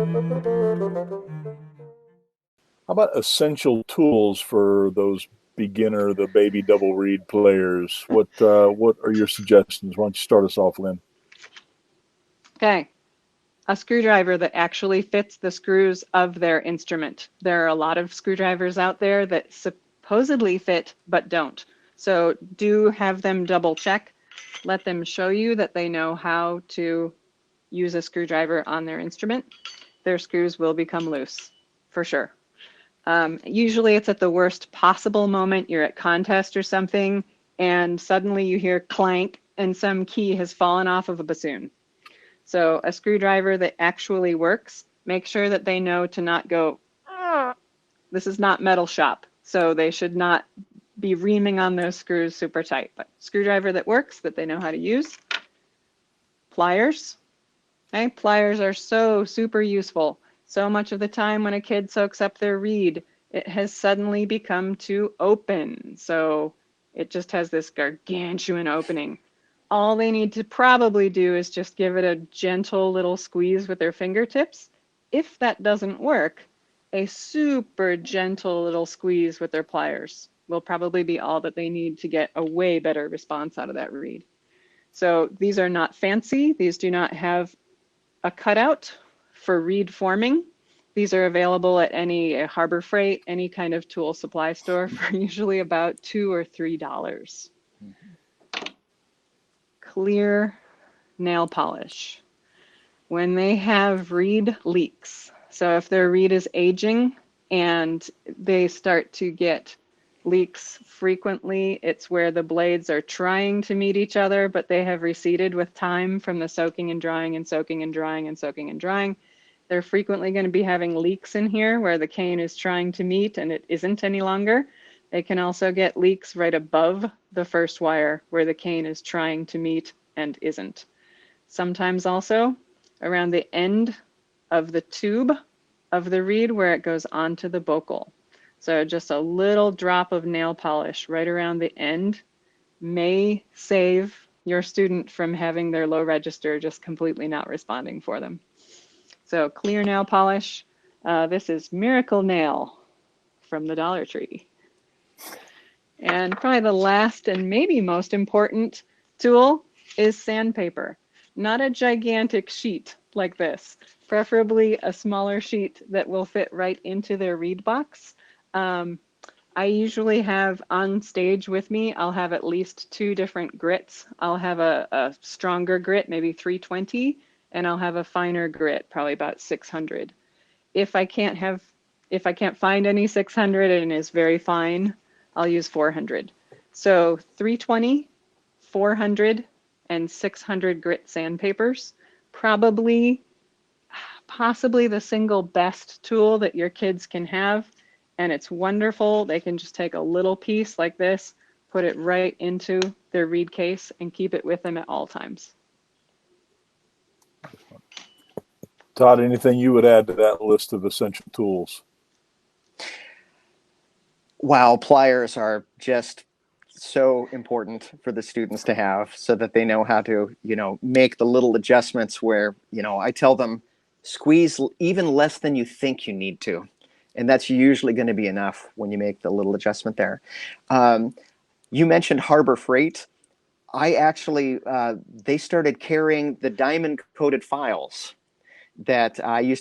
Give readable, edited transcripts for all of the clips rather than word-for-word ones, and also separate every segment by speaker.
Speaker 1: How about essential tools for those beginner, the baby double reed players? What are your suggestions? Why don't you start us off, Lynn?
Speaker 2: Okay, a screwdriver that actually fits the screws of their instrument. There are a lot of screwdrivers out there that supposedly fit but don't. So do have them double check. Let them show you that they know how to use a screwdriver on their instrument. Their screws will become loose, for sure. Usually it's at the worst possible moment. You're at contest or something, and suddenly you hear clank and some key has fallen off of a bassoon. So a screwdriver that actually works, make sure that they know to not go, "Ah." This is not metal shop, so they should not be reaming on those screws super tight. But screwdriver that works, that they know how to use. Pliers. Okay, pliers are so super useful. So much of the time when a kid soaks up their reed, it has suddenly become too open. So it just has this gargantuan opening. All they need to probably do is just give it a gentle little squeeze with their fingertips. If that doesn't work, a super gentle little squeeze with their pliers will probably be all that they need to get a way better response out of that reed. So these are not fancy. These do not have a cutout for reed forming. These are available at any Harbor Freight, any kind of tool supply store for usually about $2 or $3. Clear nail polish. When they have reed leaks, so if their reed is aging and they start to get leaks frequently, it's where the blades are trying to meet each other, but they have receded with time from the soaking and drying and soaking and drying and soaking and drying. They're frequently going to be having leaks in here where the cane is trying to meet and it isn't any longer. They can also get leaks right above the first wire where the cane is trying to meet and isn't. Sometimes also around the end of the tube of the reed where it goes onto the bocal. So just a little drop of nail polish right around the end may save your student from having their low register just completely not responding for them. So clear nail polish. This is Miracle Nail from the Dollar Tree. And probably the last and maybe most important tool is sandpaper. Not a gigantic sheet like this, preferably a smaller sheet that will fit right into their reed box. I usually have on stage with me, I'll have at least 2 different grits. I'll have a stronger grit, maybe 320, and I'll have a finer grit, probably about 600. If I can't find any 600 and is very fine, I'll use 400. So 320, 400, and 600 grit sandpapers, possibly the single best tool that your kids can have. And it's wonderful. They can just take a little piece like this, put it right into their reed case, and keep it with them at all times.
Speaker 1: Todd, anything you would add to that list of essential tools?
Speaker 3: Wow, pliers are just so important for the students to have so that they know how to, make the little adjustments where, I tell them squeeze even less than you think you need to. And that's usually going to be enough when you make the little adjustment there. You mentioned Harbor Freight. I actually, they started carrying the diamond coated files that I use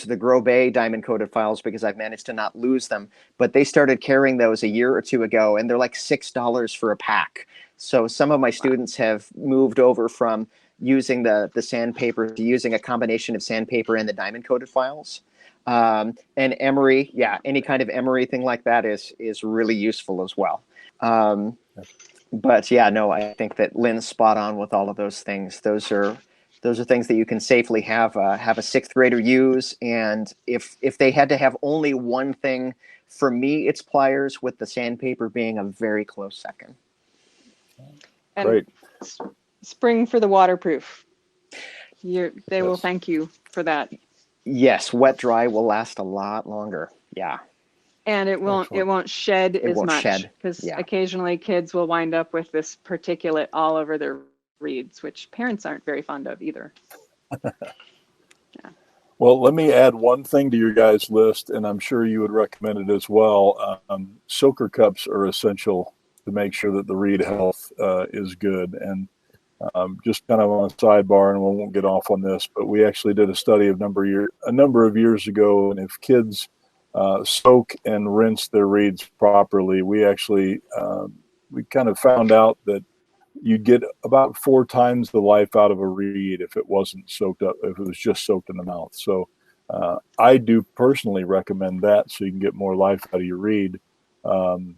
Speaker 3: the Grow Bay diamond coated files because I've managed to not lose them. But they started carrying those a year or two ago, and they're like $6 for a pack. So some of my students have moved over from using the sandpaper to using a combination of sandpaper and the diamond coated files. And emery, any kind of emery thing like that is really useful as well. But I think that Lynn's spot on with all of those things. Those are things that you can safely have a sixth grader use. And if they had to have only one thing, for me, it's pliers, with the sandpaper being a very close second.
Speaker 2: And
Speaker 1: Great.
Speaker 2: Spring for the waterproof. They will thank you for that.
Speaker 3: Yes, wet dry will last a lot longer. Yeah.
Speaker 2: And it won't shed as much because occasionally kids will wind up with this particulate all over their reeds, which parents aren't very fond of either. Yeah.
Speaker 1: Well, let me add one thing to your guys' list, and I'm sure you would recommend it as well. Soaker cups are essential to make sure that the reed health is good. And just kind of on a sidebar, and we won't get off on this, but we actually did a study a number of years ago, and if kids soak and rinse their reeds properly, we kind of found out that you'd get about 4 times the life out of a reed if it wasn't soaked up, if it was just soaked in the mouth. So I do personally recommend that so you can get more life out of your reed. Um,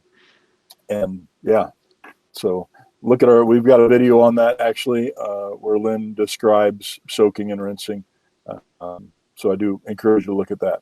Speaker 1: and yeah, so we've got a video on that actually, where Lynn describes soaking and rinsing. So I do encourage you to look at that.